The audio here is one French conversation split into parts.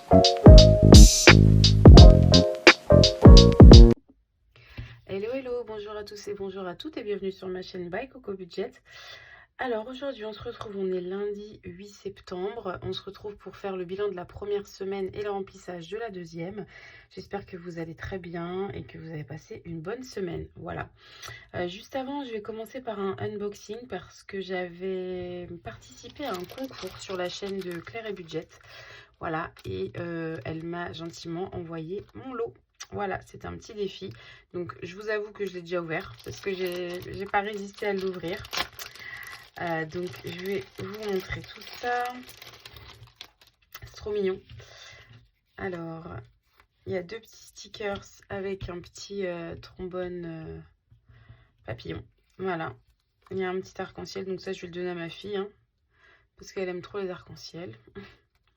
Hello hello, bonjour à tous et bonjour à toutes et bienvenue sur ma chaîne By Coco Budget. Alors aujourd'hui on se retrouve, on est lundi 8 septembre, on se retrouve pour faire le bilan de la première semaine et le remplissage de la deuxième. J'espère que vous allez très bien et que vous avez passé une bonne semaine, voilà. Juste avant je vais commencer par un unboxing parce que j'avais participé à un concours sur la chaîne de Claire et Budget. Voilà, et elle m'a gentiment envoyé mon lot. Voilà, c'est un petit défi. Donc, je vous avoue que je l'ai déjà ouvert parce que j'ai pas résisté à l'ouvrir. Donc, je vais vous montrer tout ça. C'est trop mignon. Alors, il y a deux petits stickers avec un petit trombone papillon. Voilà. Il y a un petit arc-en-ciel. Donc, ça, je vais le donner à ma fille. Hein, parce qu'elle aime trop les arcs-en-ciel.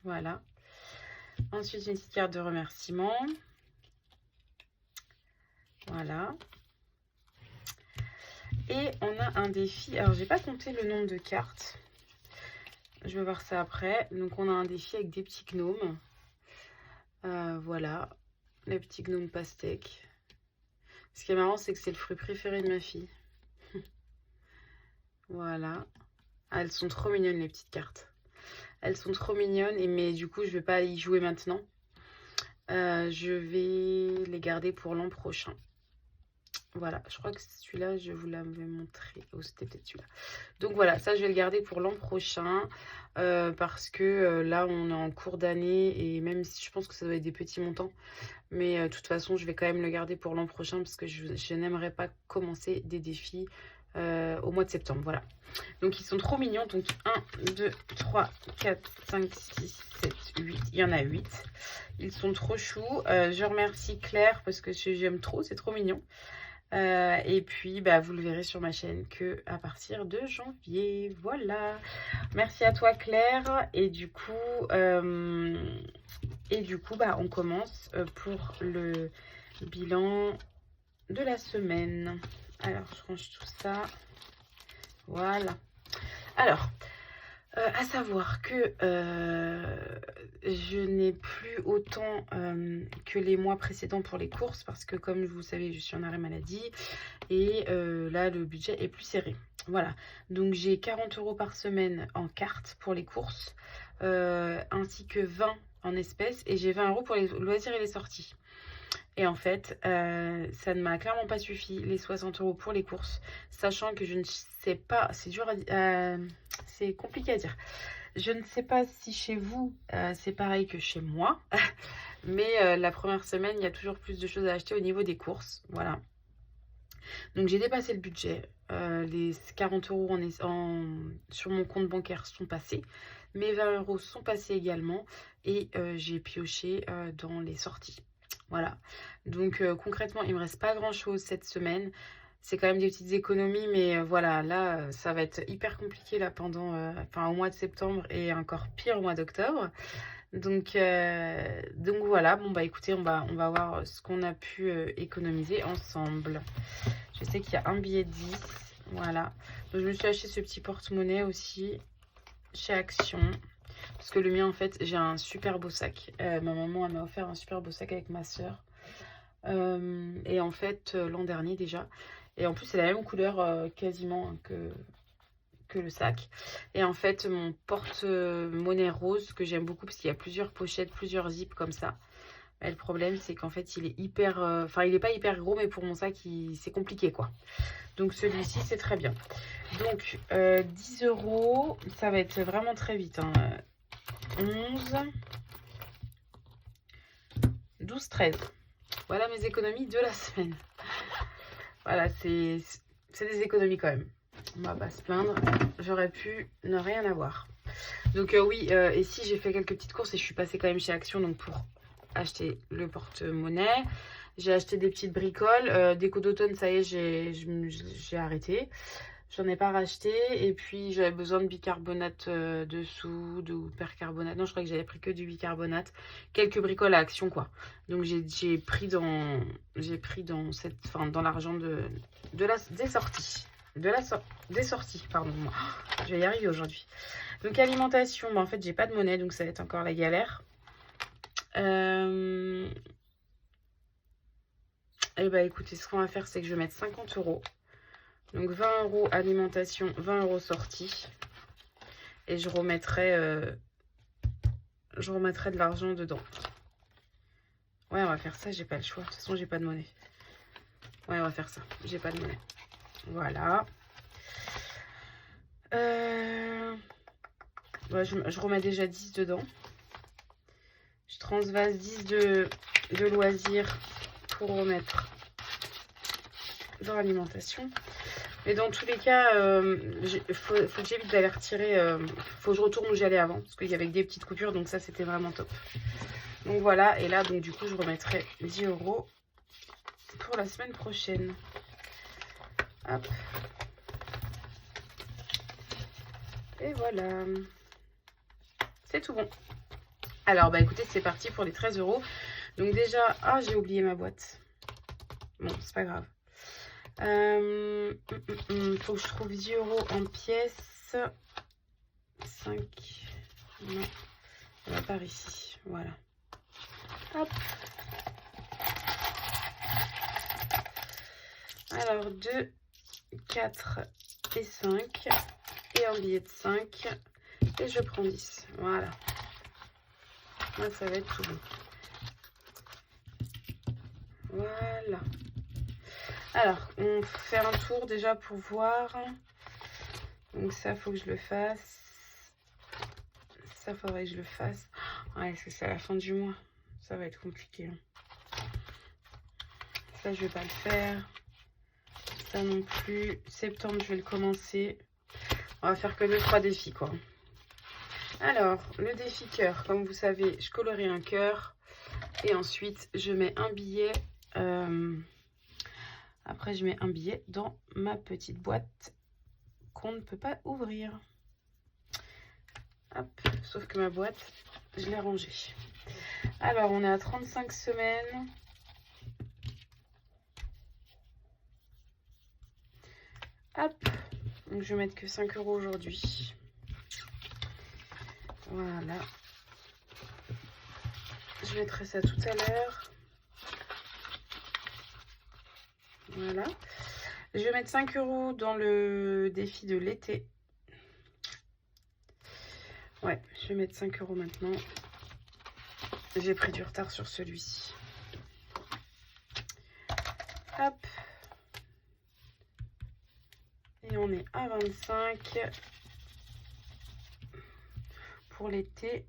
Voilà. Ensuite, une petite carte de remerciement. Voilà. Et on a un défi. Alors, j'ai pas compté le nombre de cartes. Je vais voir ça après. Donc, on a un défi avec des petits gnomes. Voilà. Les petits gnomes pastèques. Ce qui est marrant, c'est que c'est le fruit préféré de ma fille. Voilà. Ah, elles sont trop mignonnes, les petites cartes. Elles sont trop mignonnes. Mais du coup, je vais pas y jouer maintenant. Je vais les garder pour l'an prochain. Voilà, je crois que celui-là, je vous l'avais montré. Oh, c'était peut-être celui-là. Donc voilà, ça, je vais le garder pour l'an prochain. Parce que là, on est en cours d'année. Et même si je pense que ça doit être des petits montants. Mais de toute façon, je vais quand même le garder pour l'an prochain. Parce que je n'aimerais pas commencer des défis au mois de septembre. Voilà. Donc, ils sont trop mignons. Donc, 1, 2, 3, 4, 5, 6, 7, 8. Il y en a 8. Ils sont trop choux. Je remercie Claire parce que j'aime trop. C'est trop mignon. Et puis bah, vous le verrez sur ma chaîne que à partir de janvier. Voilà, merci à toi Claire. Et du coup bah, on commence pour le bilan de la semaine. Alors je range tout ça, voilà. Alors à savoir que je n'ai plus autant que les mois précédents pour les courses parce que comme vous savez, je suis en arrêt maladie et là, le budget est plus serré. Voilà, donc j'ai 40 € par semaine en carte pour les courses ainsi que 20 en espèces et j'ai 20 € pour les loisirs et les sorties. Et en fait, ça ne m'a clairement pas suffi, les 60 € pour les courses, sachant que je ne sais pas, c'est dur à c'est compliqué à dire. Je ne sais pas si chez vous, c'est pareil que chez moi, mais la première semaine, il y a toujours plus de choses à acheter au niveau des courses, voilà. Donc j'ai dépassé le budget, les 40 € sur mon compte bancaire sont passés, mes 20 € sont passés également et j'ai pioché dans les sorties. Voilà, donc concrètement, il me reste pas grand-chose cette semaine. C'est quand même des petites économies, mais voilà, là, ça va être hyper compliqué là pendant, au mois de septembre et encore pire au mois d'octobre. Donc voilà, bon bah écoutez, on va voir ce qu'on a pu économiser ensemble. Je sais qu'il y a un billet de 10, voilà. Donc je me suis acheté ce petit porte-monnaie aussi chez Action. Parce que le mien, en fait, j'ai un super beau sac. Ma maman, elle m'a offert un super beau sac avec ma soeur. Et en fait, l'an dernier déjà. Et en plus, c'est la même couleur quasiment que le sac. Et en fait, mon porte-monnaie rose, que j'aime beaucoup parce qu'il y a plusieurs pochettes, plusieurs zips comme ça. Et le problème, c'est qu'en fait, il est hyper... Enfin, il n'est pas hyper gros, mais pour mon sac, c'est compliqué, quoi. Donc, celui-ci, c'est très bien. Donc, 10 €, ça va être vraiment très vite. Hein. 11, 12, 13. Voilà mes économies de la semaine. Voilà, c'est des économies quand même. On va pas se plaindre. J'aurais pu ne rien avoir. Donc oui, et si j'ai fait quelques petites courses et je suis passée quand même chez Action donc pour acheter le porte-monnaie. J'ai acheté des petites bricoles. Déco d'automne, ça y est, j'ai arrêté. J'en ai pas racheté. Et puis, j'avais besoin de bicarbonate de soude ou percarbonate. Non, je crois que j'avais pris que du bicarbonate. Quelques bricoles à Action, quoi. Donc, j'ai pris dans dans l'argent des sorties. Des sorties, pardon. Je vais y arriver aujourd'hui. Donc, alimentation. Bah, en fait, j'ai pas de monnaie, donc ça va être encore la galère. Et bah écoutez, ce qu'on va faire, c'est que je vais mettre 50 €. Donc 20 € alimentation, 20 € sortie. Et je remettrai de l'argent dedans. Ouais, on va faire ça, j'ai pas le choix. De toute façon, j'ai pas de monnaie. Ouais, on va faire ça. J'ai pas de monnaie. Voilà. Ouais, je remets déjà 10 dedans. Je transvase 10 de loisirs pour remettre dans l'alimentation. Mais dans tous les cas, faut que j'évite d'aller retirer. Faut que je retourne où j'allais avant. Parce qu'il y avait des petites coupures. Donc ça, c'était vraiment top. Donc voilà. Et là, donc du coup, je remettrai 10 € pour la semaine prochaine. Hop. Et voilà. C'est tout bon. Alors, bah écoutez, c'est parti pour les 13 €. Donc déjà, ah, j'ai oublié ma boîte. Bon, c'est pas grave. Faut que je trouve 10 € en pièces. 5. Non, on va par ici. Voilà. Hop. Alors, 2, 4 et 5. Et un billet de 5. Et je prends 10. Voilà. Là, ça va être tout bon. Voilà. Alors, on fait un tour déjà pour voir. Donc ça, faut que je le fasse. Ça, faudrait que je le fasse. Ouais, c'est à la fin du mois. Ça va être compliqué. Ça, je vais pas le faire. Ça non plus. Septembre, je vais le commencer. On va faire que 2-3 défis, quoi. Alors, le défi cœur. Comme vous savez, je colorie un cœur. Et ensuite, je mets un billet. Après, je mets un billet dans ma petite boîte qu'on ne peut pas ouvrir. Hop, sauf que ma boîte, je l'ai rangée. Alors, on est à 35 semaines. Hop, donc je vais mettre que 5 € aujourd'hui. Voilà. Je mettrai ça tout à l'heure. Voilà. Je vais mettre 5 € dans le défi de l'été. Ouais, je vais mettre 5 € maintenant. J'ai pris du retard sur celui-ci. Hop. Et on est à 25 pour l'été.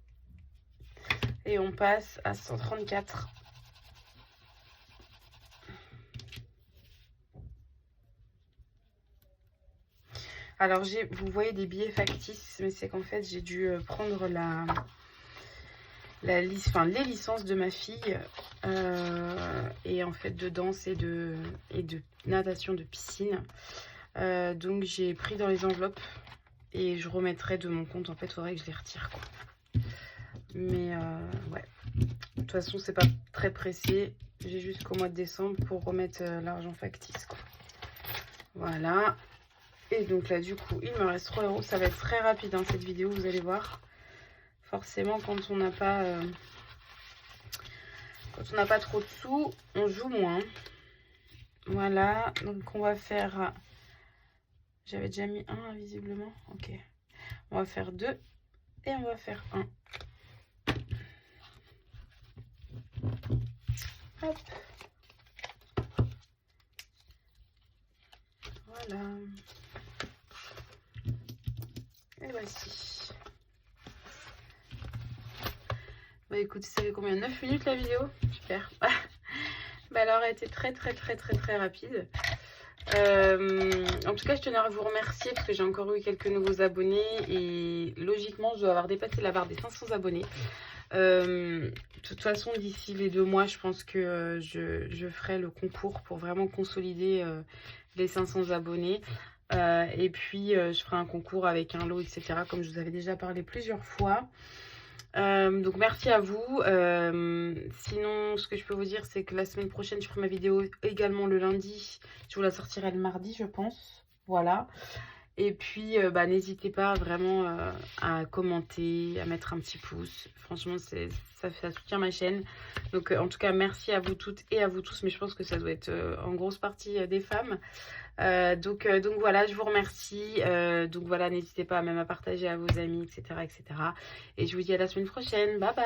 Et on passe à 134. Alors, vous voyez des billets factices, mais c'est qu'en fait, j'ai dû prendre les licences de ma fille. Et en fait, de danse et de natation, de piscine. Donc, j'ai pris dans les enveloppes et je remettrai de mon compte. En fait, il faudrait que je les retire, quoi. Mais ouais. De toute façon, c'est pas très pressé. J'ai jusqu'au mois de décembre pour remettre l'argent factice, quoi. Voilà. Et donc là, du coup, il me reste 3 €. Ça va être très rapide, hein, cette vidéo, vous allez voir. Forcément, quand on n'a pas trop de sous, on joue moins. Voilà. Donc, on va faire... J'avais déjà mis 1, visiblement. Ok. On va faire 2 et on va faire 1. Hop. Voilà. Et voici. Bah écoute, ça fait combien? 9 minutes la vidéo? Super. Bah alors, elle a été très rapide. En tout cas, je tenais à vous remercier parce que j'ai encore eu quelques nouveaux abonnés et logiquement, je dois avoir dépassé la barre des 500 abonnés. De toute façon, d'ici les 2 mois, je pense que je ferai le concours pour vraiment consolider les 500 abonnés. Et puis, je ferai un concours avec un lot, etc. Comme je vous avais déjà parlé plusieurs fois. Donc merci à vous. Sinon, ce que je peux vous dire, c'est que la semaine prochaine, je ferai ma vidéo également le lundi. Je vous la sortirai le mardi, je pense. Voilà. Et puis, n'hésitez pas vraiment à commenter, à mettre un petit pouce. Franchement, ça soutient ma chaîne. Donc, en tout cas, merci à vous toutes et à vous tous. Mais je pense que ça doit être en grosse partie des femmes. Donc voilà, je vous remercie. Donc voilà, n'hésitez pas même à partager à vos amis, etc., etc. Et je vous dis à la semaine prochaine. Bye bye.